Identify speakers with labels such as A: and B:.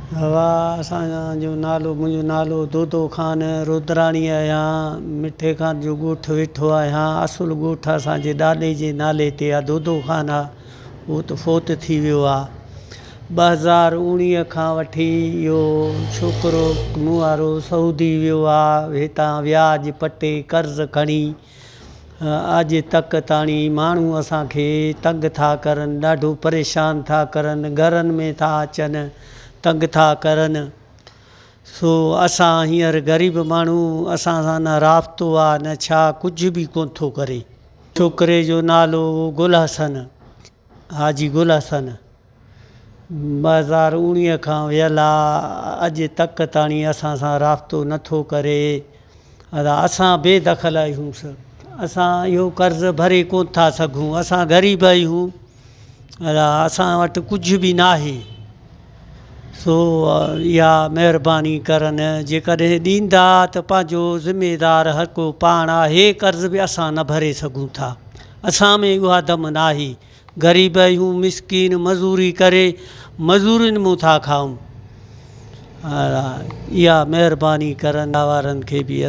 A: हवा असांजो नालो मुंहिंजो नालो दोदो ख़ान रुद्राणी आहियां। मिठे ख़ान जो ॻोठु वेठो आहियां। असुलु ॻोठु असांजे ॾाॾे जे नाले ते आहे, दोदो ख़ान आहे। उहो त फोत थी वियो आहे। 2019 खां वठी इहो छोकिरो मूं वारो सऊदी वियो आहे। हितां व्याज पटे कर्ज़ खणी अॼु तक ताणी माण्हू असांखे तंग था करनि, ॾाढो परेशान था करनि, घरनि में था अचनि, तंग था करनि। सो असां हींअर ग़रीब माण्हू, असां सां न राब्तो आहे न छा, कुझु बि कोन थो करे। छोकिरे जो नालो गुल हसन, हाजी गुल हसन। 2019 खां वियल आहे, अॼु तक ताणी असां सां राब्तो नथो करे। असां बेदख़ल आहियूं। असां इहो कर्ज़ भरे कोन था सघूं। असां ग़रीब आहियूं, असां वटि कुझु बि न आहे। सो इहा महिरबानी करनि, जेकॾहिं ॾींदा त पंहिंजो ज़िमेदार हर को पाण आहे। कर्ज़ बि असां न भरे सघूं था। असां में उहा दम न आहे। ग़रीब आहियूं, मिसकीन, मज़ूरी करे मज़ूरियुनि मूं था खाऊं। इहा महिरबानी करनि वारनि खे बि